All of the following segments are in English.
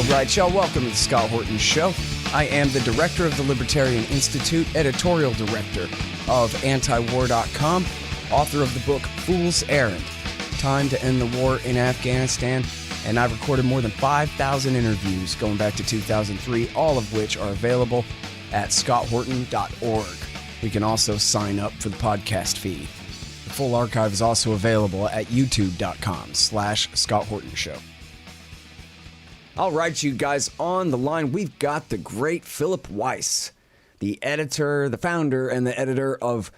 right, y'all. Welcome to the Scott Horton Show. I am the director of the Libertarian Institute, editorial director of antiwar.com, author of the book Fool's Errand, Time to End the War in Afghanistan, and I've recorded more than 5,000 interviews going back to 2003, all of which are available at scotthorton.org. You can also sign up for the podcast feed. The full archive is also available at youtube.com/Scott Horton Show. All right, you guys, on the line, we've got the great Philip Weiss, the editor, the founder, and the editor of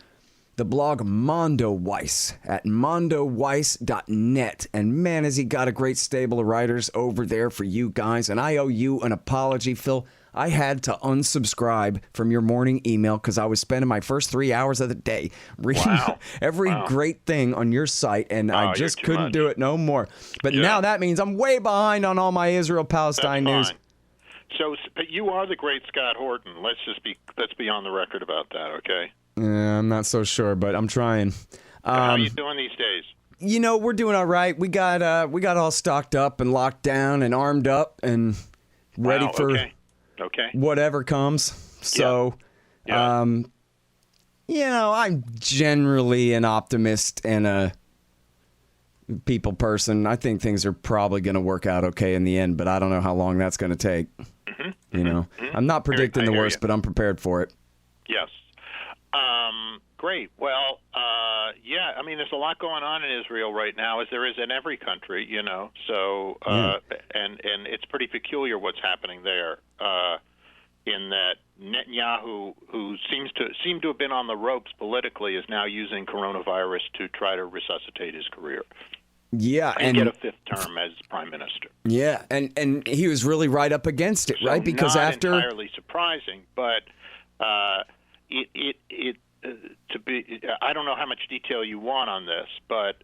the blog Mondo Weiss at mondoweiss.net. And man, has he got a great stable of writers over there for you guys. And I owe you an apology, Phil. I had to unsubscribe from your morning email because I was spending my first 3 hours of the day reading every great thing on your site, and I just couldn't do it no more. But now that means I'm way behind on all my Israel-Palestine news. So, but you are the great Scott Horton. Let's be on the record about that, okay? I'm not so sure, but I'm trying. How are you doing these days? You know, we're doing all right. We got all stocked up and locked down and armed up and ready for whatever comes. So, you know, I'm generally an optimist and a people person. I think things are probably going to work out okay in the end, but I don't know how long that's going to take. You know, I'm not predicting the worst, but I'm prepared for it. Yes. Great. Well, I mean, there's a lot going on in Israel right now, as there is in every country, you know. So, and it's pretty peculiar what's happening there. In that Netanyahu, who seemed to have been on the ropes politically, is now using coronavirus to try to resuscitate his career. Yeah, and get a fifth term as prime minister. Yeah, and he was really right up against it, so right? Because not after entirely surprising, but to be, I don't know how much detail you want on this, but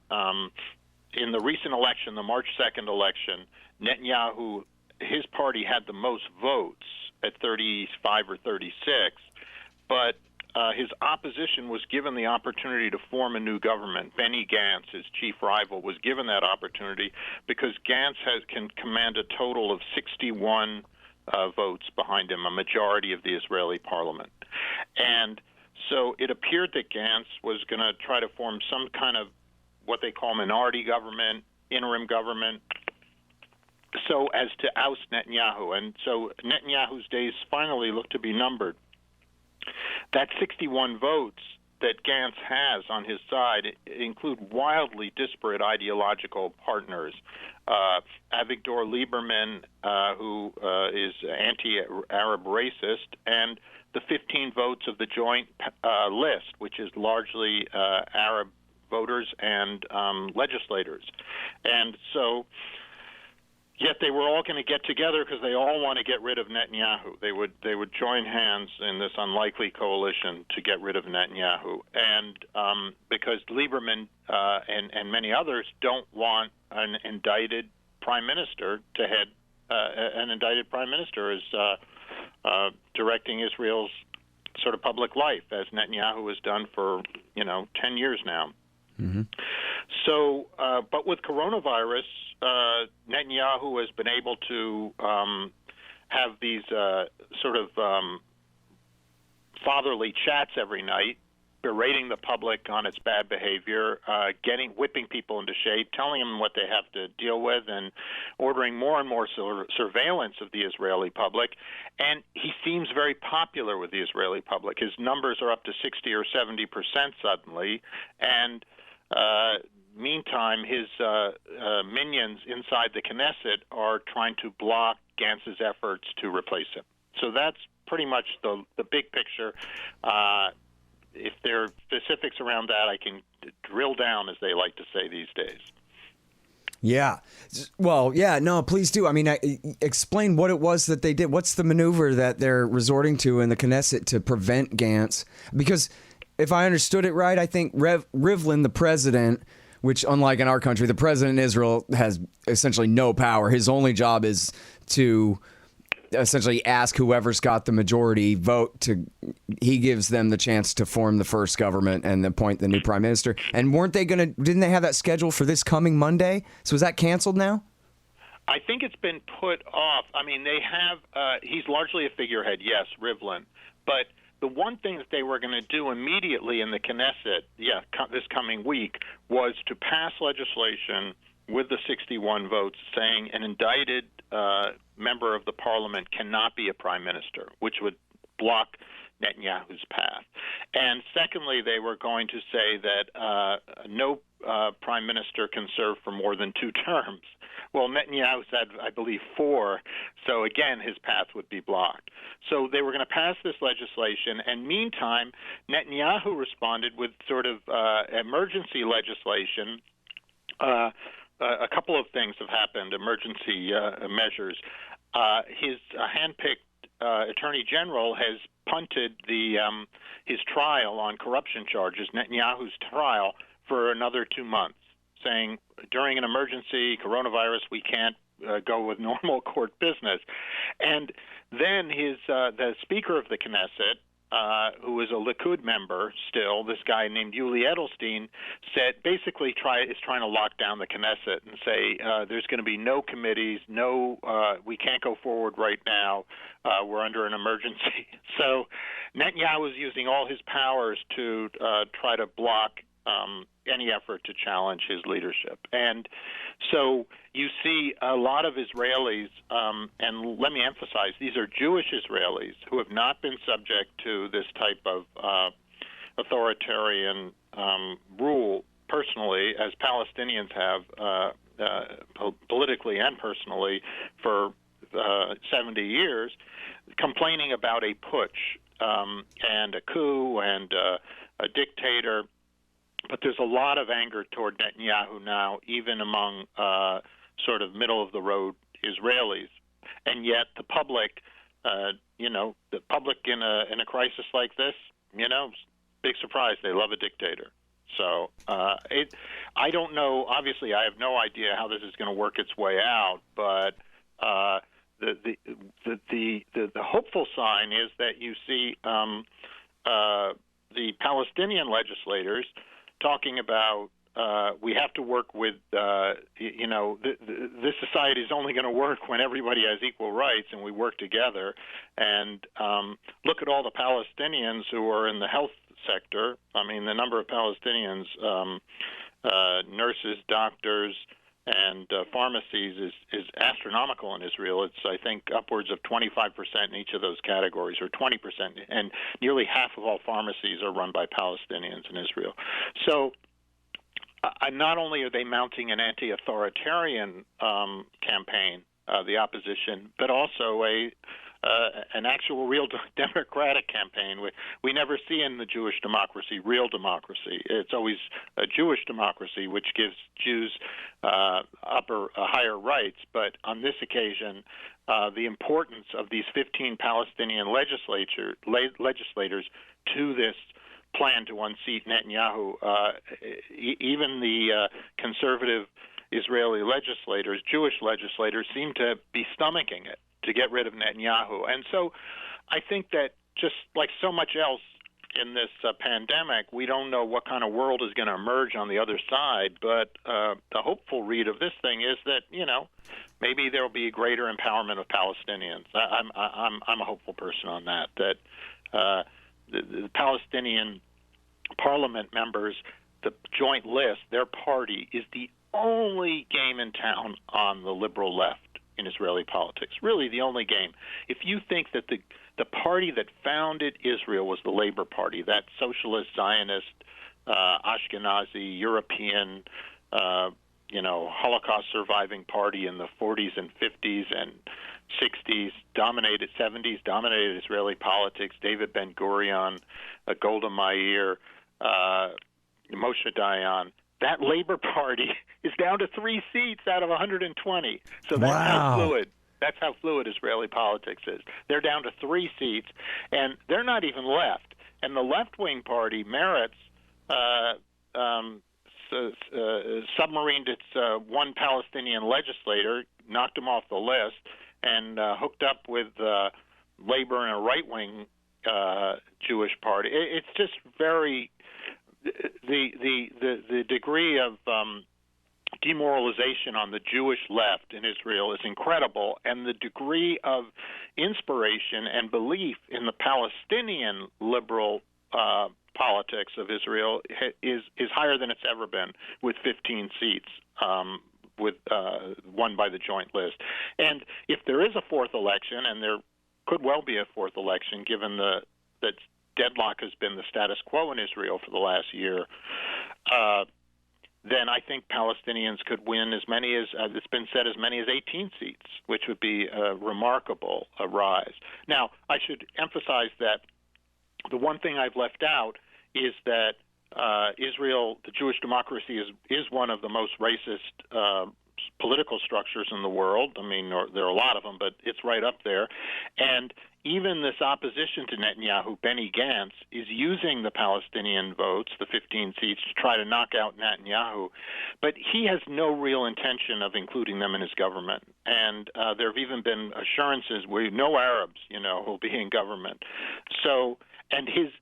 in the recent election, the March 2nd election, Netanyahu, his party had the most votes at 35 or 36, but his opposition was given the opportunity to form a new government. Benny Gantz, his chief rival, was given that opportunity because Gantz can command a total of 61 votes behind him, a majority of the Israeli parliament. And so it appeared that Gantz was going to try to form some kind of what they call minority government, interim government, so as to oust Netanyahu. And so Netanyahu's days finally look to be numbered. That 61 votes that Gantz has on his side include wildly disparate ideological partners. Avigdor Lieberman, who is anti-Arab racist, and the 15 votes of the joint list, which is largely Arab voters and legislators. And so, yet they were all going to get together because they all want to get rid of Netanyahu. They would join hands in this unlikely coalition to get rid of Netanyahu, and because Lieberman and many others don't want an indicted prime minister to head an indicted prime minister as directing Israel's sort of public life, as Netanyahu has done for 10 years now. Mm-hmm. So, but with coronavirus, Netanyahu has been able to have these sort of fatherly chats every night, berating the public on its bad behavior, whipping people into shape, telling them what they have to deal with, and ordering more and more surveillance of the Israeli public. And he seems very popular with the Israeli public. His numbers are up to 60 or 70% suddenly, and meantime, his minions inside the Knesset are trying to block Gantz's efforts to replace him. So that's pretty much the big picture. If there are specifics around that, I can drill down, as they like to say these days. Yeah. Well, yeah, no, please do. I mean, explain what it was that they did. What's the maneuver that they're resorting to in the Knesset to prevent Gantz? Because if I understood it right, I think Rivlin, the president, which unlike in our country, the president in Israel has essentially no power. His only job is to essentially ask whoever's got the majority vote he gives them the chance to form the first government and appoint the new prime minister. And didn't they have that scheduled for this coming Monday? So is that canceled now? I think it's been put off. I mean, they have. He's largely a figurehead, yes, Rivlin. But the one thing that they were going to do immediately in the Knesset, this coming week, was to pass legislation with the 61 votes saying an indicted member of the parliament cannot be a prime minister, which would block Netanyahu's path. And secondly, they were going to say that no prime minister can serve for more than 2 terms. Well, Netanyahu said, I believe, 4, so again, his path would be blocked. So they were going to pass this legislation, and meantime, Netanyahu responded with sort of emergency legislation. A couple of things have happened, emergency measures. His handpicked attorney general has punted his trial on corruption charges, Netanyahu's trial, for another 2 months, saying during an emergency, coronavirus, we can't go with normal court business. And then the Speaker of the Knesset, who is a Likud member still, this guy named Yuli Edelstein, said basically is trying to lock down the Knesset and say there's going to be no committees, we can't go forward right now. We're under an emergency. So Netanyahu is using all his powers to try to block any effort to challenge his leadership. And so you see a lot of Israelis, and let me emphasize, these are Jewish Israelis who have not been subject to this type of authoritarian rule personally, as Palestinians have politically and personally for 70 years, complaining about a putsch and a coup and a dictator. But there's a lot of anger toward Netanyahu now, even among sort of middle-of-the-road Israelis. And yet the public, the public in a crisis like this, big surprise, they love a dictator. So I don't know. Obviously, I have no idea how this is going to work its way out. But the hopeful sign is that you see the Palestinian legislators talking about we have to work with, this society is only going to work when everybody has equal rights and we work together. And look at all the Palestinians who are in the health sector. I mean, the number of Palestinians, nurses, doctors, and pharmacies is astronomical in Israel. It's, I think, upwards of 25% in each of those categories, or 20%, and nearly half of all pharmacies are run by Palestinians in Israel. So not only are they mounting an anti-authoritarian campaign, the opposition, but also an actual real democratic campaigh. We never see in the Jewish democracy real democracy. It's always a Jewish democracy, which gives Jews higher rights. But on this occasion, the importance of these 15 Palestinian legislators to this plan to unseat Netanyahu, even the conservative Israeli legislators, Jewish legislators, seem to be stomaching it to get rid of Netanyahu. And so I think that just like so much else in this pandemic, we don't know what kind of world is going to emerge on the other side. But the hopeful read of this thing is that, maybe there will be a greater empowerment of Palestinians. I'm a hopeful person on that, the Palestinian parliament members, the joint list, their party is the only game in town on the liberal left in Israeli politics, really the only game. If you think that the party that founded Israel was the Labor Party, that socialist, Zionist, Ashkenazi, European, Holocaust-surviving party in the 40s and 50s and 60s, 70s, dominated Israeli politics, David Ben-Gurion, Golda Meir, Moshe Dayan, that Labor Party is down to 3 seats out of 120. So that's how fluid Israeli politics is. They're down to 3 seats, and they're not even left. And the left-wing party, Meretz, submarined its one Palestinian legislator, knocked him off the list, and hooked up with Labor and a right-wing Jewish party. It's just very... The degree of demoralization on the Jewish left in Israel is incredible, and the degree of inspiration and belief in the Palestinian liberal politics of Israel is higher than it's ever been, with 15 seats won by the joint list. And if there is a fourth election, and there could well be a fourth election, given that deadlock has been the status quo in Israel for the last year, then I think Palestinians could win as many as, it's been said, as many as 18 seats, which would be a remarkable rise. Now, I should emphasize that the one thing I've left out is that Israel, the Jewish democracy, is one of the most racist political structures in the world. I mean, there are a lot of them, but it's right up there. And even this opposition to Netanyahu, Benny Gantz, is using the Palestinian votes, the 15 seats, to try to knock out Netanyahu. But he has no real intention of including them in his government. And there have even been assurances where no Arabs, will be in government. So, and his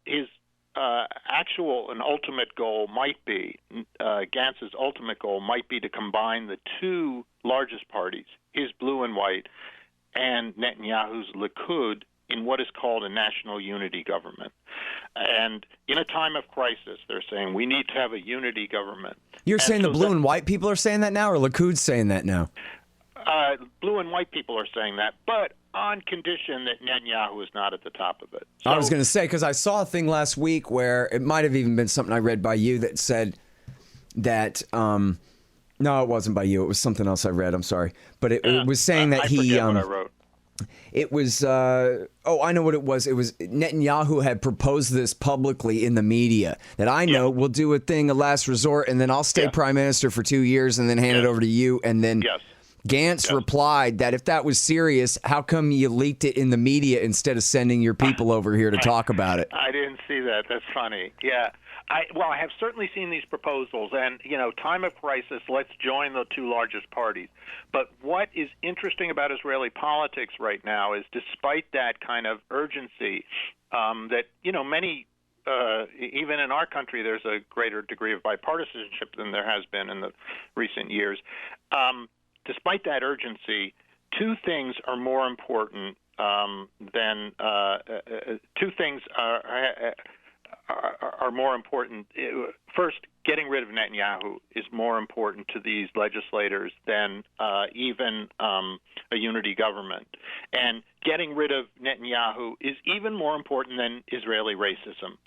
actual and ultimate goal might be, Gantz's ultimate goal might be to combine the two largest parties, his blue and white, and Netanyahu's Likud, in what is called a national unity government. And in a time of crisis, they're saying we need to have a unity government. You're saying the blue and white people are saying that now, or Likud's saying that now? Blue and white people are saying that, but on condition that Netanyahu is not at the top of it. So, I was going to say, because I saw a thing last week where it might have even been something I read by you that said that, no, it wasn't by you. It was something else I read. I'm sorry. But it was saying that I forget what I wrote. It was, I know what it was. It was Netanyahu had proposed this publicly in the media that I know will do a thing, a last resort, and then I'll stay prime minister for 2 years and then hand it over to you. And then Gantz replied that if that was serious, how come you leaked it in the media instead of sending your people over here to talk about it? I didn't see that. That's funny. Yeah. I have certainly seen these proposals, and, time of crisis, let's join the two largest parties. But what is interesting about Israeli politics right now is, despite that kind of urgency, that, many, even in our country, there's a greater degree of bipartisanship than there has been in the recent years. Despite that urgency, two things are more important than two things are more important. First, getting rid of Netanyahu is more important to these legislators than even a unity government. And getting rid of Netanyahu is even more important than Israeli racism.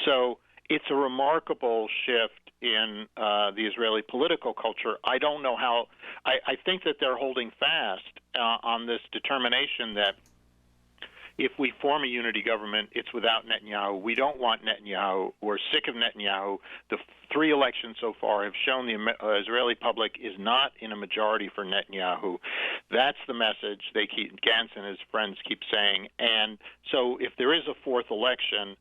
So it's a remarkable shift in the Israeli political culture. I don't know how. I think that they're holding fast on this determination that if we form a unity government, it's without Netanyahu. We don't want Netanyahu. We're sick of Netanyahu. The three elections so far have shown the Israeli public is not in a majority for Netanyahu. That's the message Gantz and his friends keep saying. And so if there is a fourth election,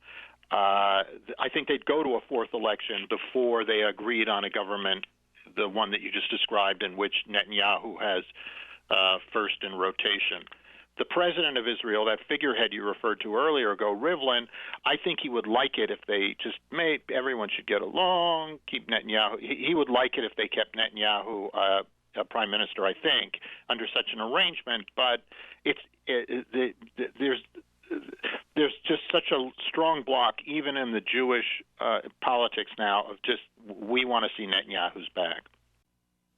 I think they'd go to a fourth election before they agreed on a government, the one that you just described, in which Netanyahu has first in rotation. The president of Israel, that figurehead you referred to earlier ago, Rivlin, I think he would like it if they just everyone should get along, keep Netanyahu. He would like it if they kept Netanyahu prime minister, I think, under such an arrangement. But there's just such a strong block, even in the Jewish politics now, of just we want to see Netanyahu's back.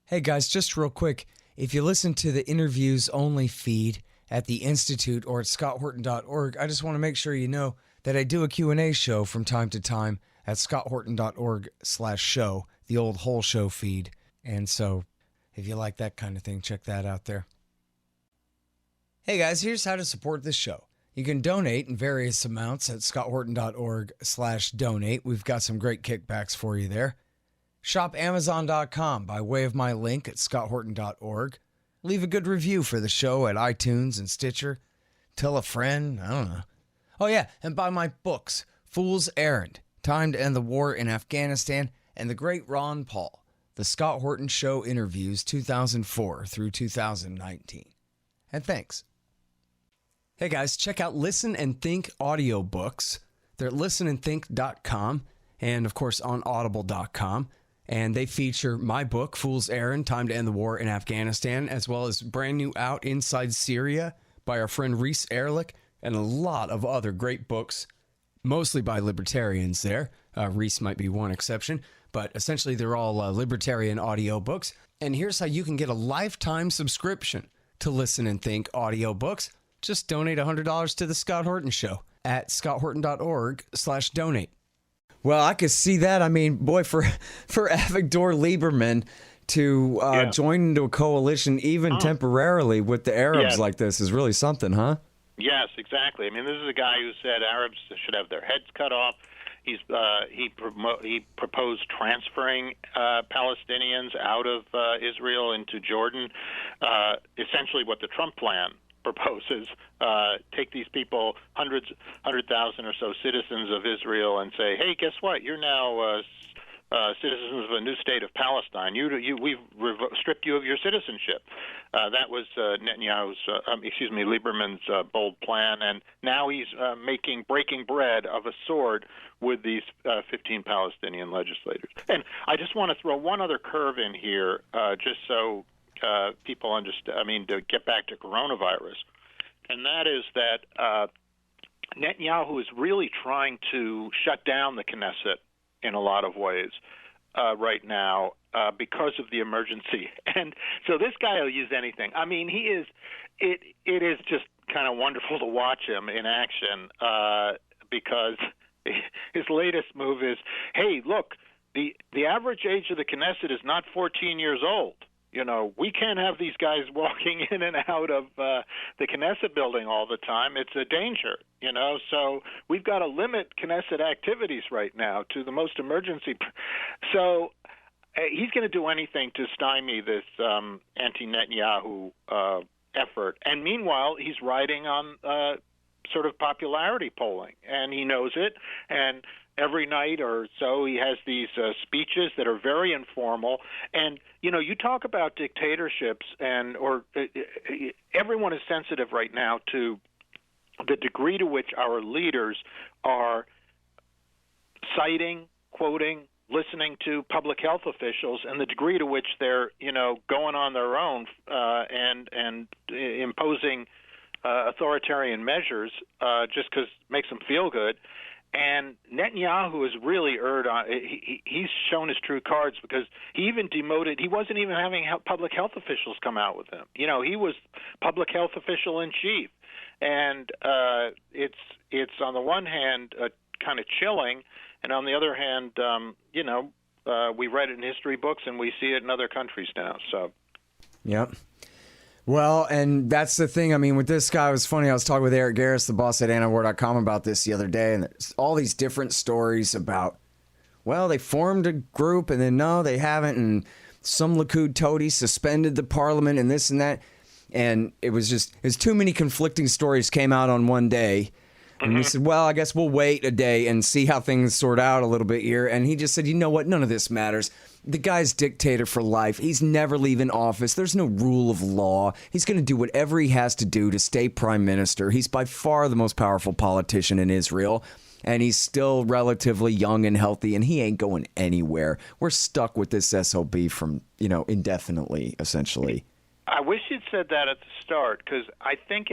Hey, guys, just real quick, if you listen to the interviews only feed at the Institute or at scotthorton.org, I just want to make sure you know that I do a Q&A show from time to time at scotthorton.org/show, the old whole show feed. And so if you like that kind of thing, check that out there. Hey, guys, here's how to support this show. You can donate in various amounts at scotthorton.org/donate. We've got some great kickbacks for you there. Shop Amazon.com by way of my link at scotthorton.org. Leave a good review for the show at iTunes and Stitcher. Tell a friend. I don't know. Oh, yeah, and buy my books, Fool's Errand, Time to End the War in Afghanistan, and The Great Ron Paul, The Scott Horton Show Interviews 2004 through 2019. And thanks. Hey, guys, check out Listen and Think audiobooks. They're at listenandthink.com and, of course, on audible.com. And they feature my book, Fool's Errand, Time to End the War in Afghanistan, as well as brand new Out Inside Syria by our friend Reese Ehrlich, and a lot of other great books, mostly by libertarians there. Reese might be one exception, but essentially they're all libertarian audiobooks. And here's how you can get a lifetime subscription to Listen and Think audiobooks. Just donate $100 to The Scott Horton Show at scotthorton.org/donate. Well, I could see that. I mean, boy, for Avigdor Lieberman to join into a coalition, even temporarily, with the Arabs like this is really something, huh? Yes, exactly. I mean, this is a guy who said Arabs should have their heads cut off. He proposed transferring Palestinians out of Israel into Jordan, essentially what the Trump plan proposes. Take these people, 100,000 or so citizens of Israel, and say, hey, guess what? You're now citizens of a new state of Palestine. We've stripped you of your citizenship. That was Lieberman's bold plan, and now he's breaking bread of a sword with these 15 Palestinian legislators. And I just want to throw one other curve in here, just so people understand. I mean, to get back to coronavirus, and that is that Netanyahu is really trying to shut down the Knesset in a lot of ways right now because of the emergency. And so this guy will use anything. I mean, it is just kind of wonderful to watch him in action because his latest move is, hey, look, the average age of the Knesset is not 14 years old. You know, we can't have these guys walking in and out of the Knesset building all the time. It's a danger, you know. So we've got to limit Knesset activities right now to the most emergency. So he's going to do anything to stymie this anti-Netanyahu effort. And meanwhile, he's riding on sort of popularity polling, and he knows it. And every night or so, he has these speeches that are very informal. And, you know, you talk about dictatorships, everyone is sensitive right now to the degree to which our leaders are citing, quoting, listening to public health officials, and the degree to which they're, you know, going on their own and imposing authoritarian measures just because it makes them feel good. And Netanyahu has really erred on. He's shown his true cards because he even demoted. He wasn't even having public health officials come out with him. You know, he was public health official in chief, and it's on the one hand kind of chilling, and on the other hand, we read it in history books and we see it in other countries now. So, yep. Well, and that's the thing. I mean, with this guy, it was funny. I was talking with Eric Garris, the boss at antiwar.com, about this the other day, and there's all these different stories about, well, they formed a group, and then no, they haven't, and some Likud toady suspended the parliament, and this and that, and it was too many conflicting stories came out on one day. And he said, well, I guess we'll wait a day and see how things sort out a little bit here. And he just said, you know what? None of this matters. The guy's dictator for life. He's never leaving office. There's no rule of law. He's going to do whatever he has to do to stay prime minister. He's by far the most powerful politician in Israel. And he's still relatively young and healthy, and he ain't going anywhere. We're stuck with this SOB from, indefinitely, essentially. I wish you'd said that at the start, because I think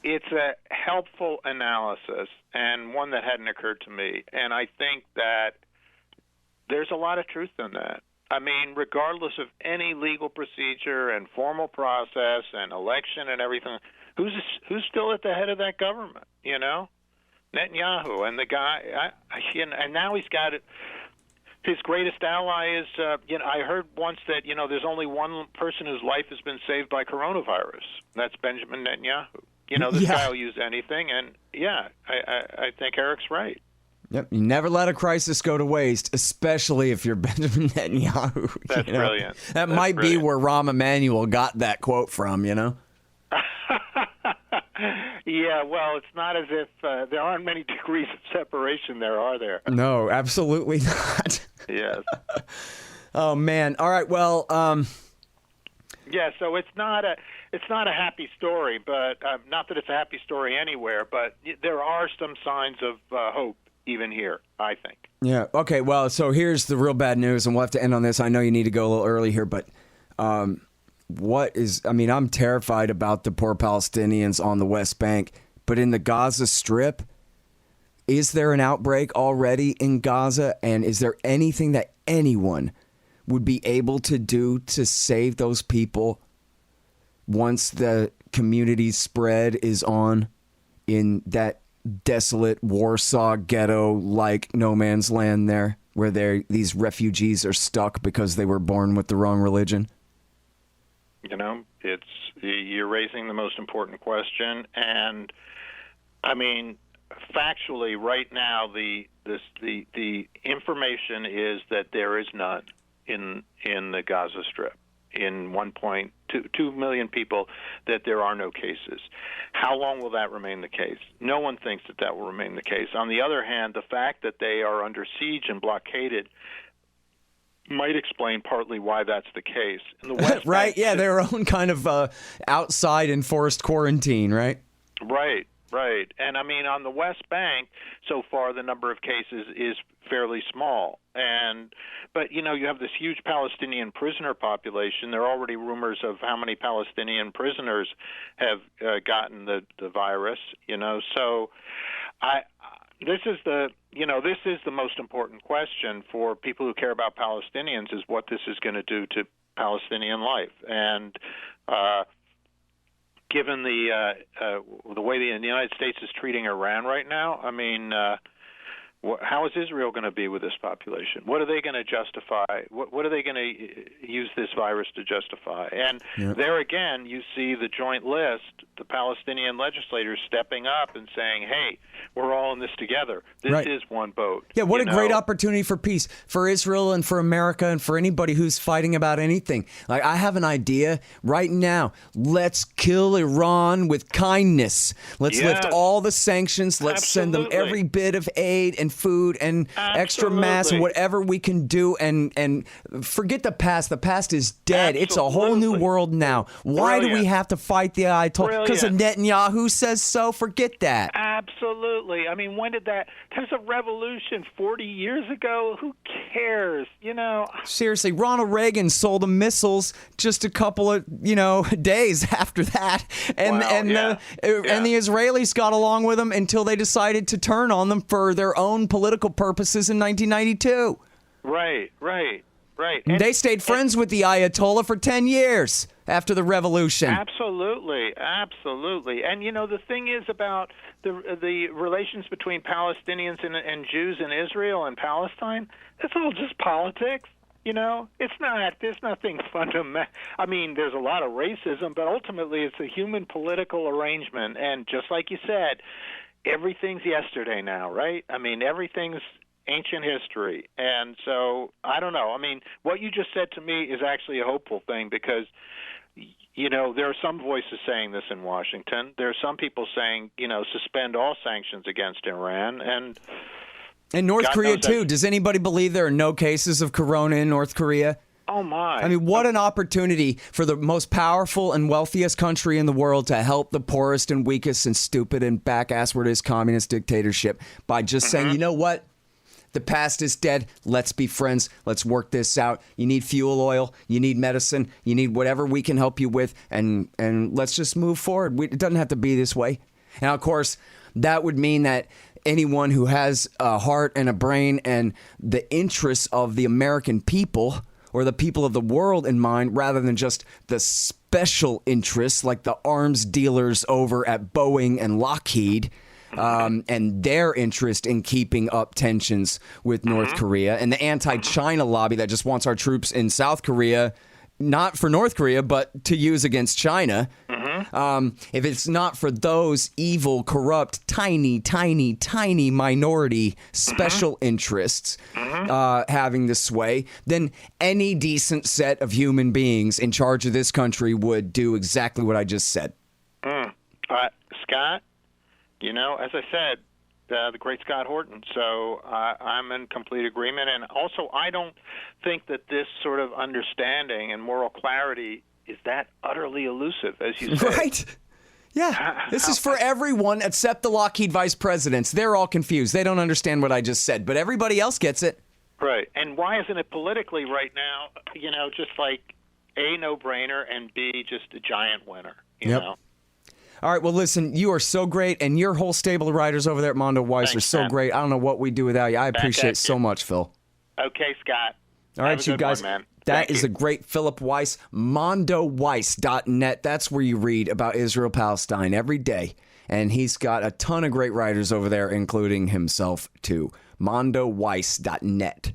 it's a helpful analysis and one that hadn't occurred to me. And I think that there's a lot of truth in that. I mean, regardless of any legal procedure and formal process and election and everything, who's still at the head of that government, Netanyahu. And the guy, and now he's got it. His greatest ally is, I heard once that, there's only one person whose life has been saved by coronavirus. That's Benjamin Netanyahu. This guy will use anything, and I think Eric's right. Yep, you never let a crisis go to waste, especially if you're Benjamin Netanyahu. That's brilliant. That's might brilliant. Be where Rahm Emanuel got that quote from, Yeah, well, it's not as if there aren't many degrees of separation there, are there? No, absolutely not. Yes. Oh, man. All right, well... Yeah, so it's not a happy story, but not that it's a happy story anywhere, but there are some signs of hope, even here, I think. Yeah. Okay. Well, so here's the real bad news, and we'll have to end on this. I know you need to go a little early here, but I'm terrified about the poor Palestinians on the West Bank, but in the Gaza Strip, is there an outbreak already in Gaza? And is there anything that anyone would be able to do to save those people once the community spread is on in that desolate Warsaw ghetto-like no man's land there, where these refugees are stuck because they were born with the wrong religion? You know, you're raising the most important question, and I mean, factually, right now, the information is that there is none in the Gaza Strip. In 1.2 million people, that there are no cases. How long will that remain the case? No one thinks that will remain the case. On the other hand, the fact that they are under siege and blockaded might explain partly why that's the case. In the West right? Bank, yeah, their own kind of outside enforced quarantine, right? Right. Right. And I mean, on the West Bank, so far the number of cases is fairly small. But, you know, you have this huge Palestinian prisoner population. There are already rumors of how many Palestinian prisoners have gotten the virus, you know. So this is the most important question for people who care about Palestinians, is what this is going to do to Palestinian life. And given the way the United States is treating Iran right now, I mean, how is Israel going to be with this population? What are they going to justify? What are they going to use this virus to justify? And there again, you see the joint list, the Palestinian legislators stepping up and saying, hey, we're all in this together. This is one boat. Yeah, what a great opportunity for peace, for Israel and for America and for anybody who's fighting about anything. Like, I have an idea right now. Let's kill Iran with kindness. Let's lift all the sanctions. Let's send them every bit of aid and food and extra masks and whatever we can do, and forget the past. The past is dead. It's a whole new world now. Why do we have to fight the Ayatollah? Because of Netanyahu says so? Forget that. Absolutely. I mean, when did that? There's a revolution 40 years ago. Who cares? You know. Seriously, Ronald Reagan sold them missiles just a couple of days after that, and the Israelis got along with them until they decided to turn on them for their own political purposes in 1992. Right. And they stayed friends with the Ayatollah for 10 years after the revolution. Absolutely. And, you know, the thing is about the relations between Palestinians and Jews in Israel and Palestine, it's all just politics. You know, there's nothing fundamental. I mean, there's a lot of racism, but ultimately it's a human political arrangement. And just like you said, everything's yesterday now, right? I mean, everything's ancient history. And so, I don't know. I mean, what you just said to me is actually a hopeful thing, because, you know, there are some voices saying this in Washington. There are some people saying, you know, suspend all sanctions against Iran. And North Korea, too. Does anybody believe there are no cases of corona in North Korea? Oh, my. I mean, what an opportunity for the most powerful and wealthiest country in the world to help the poorest and weakest and stupid and back-asswardest communist dictatorship by just saying, you know what? The past is dead. Let's be friends. Let's work this out. You need fuel oil. You need medicine. You need whatever we can help you with. And let's just move forward. It doesn't have to be this way. Now, of course, that would mean that anyone who has a heart and a brain and the interests of the American people or the people of the world in mind, rather than just the special interests like the arms dealers over at Boeing and Lockheed, and their interest in keeping up tensions with North Korea, and the anti-China lobby that just wants our troops in South Korea, not for North Korea, but to use against China. If it's not for those evil, corrupt, tiny minority special interests having the sway, then any decent set of human beings in charge of this country would do exactly what I just said. Scott? You know, as I said, the great Scott Horton. So I'm in complete agreement. And also, I don't think that this sort of understanding and moral clarity is that utterly elusive, as you say. Right. Yeah, this is for everyone except the Lockheed vice presidents. They're all confused. They don't understand what I just said, but everybody else gets it. Right. And why isn't it politically right now, just like A, no-brainer, and B, just a giant winner, you know? All right, well, listen, you are so great, and your whole stable of writers over there at Mondo Weiss are so great. I don't know what we'd do without you. I appreciate it so much, Phil. Okay, Scott. All right, you guys. Man. That is a great Philip Weiss, mondoweiss.net. That's where you read about Israel-Palestine every day. And he's got a ton of great writers over there, including himself, too. mondoweiss.net.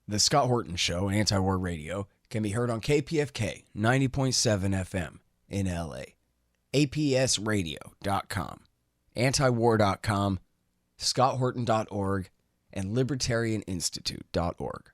The Scott Horton Show, Anti-War Radio, can be heard on KPFK 90.7 FM in L.A., APSradio.com, antiwar.com, scotthorton.org, and libertarianinstitute.org.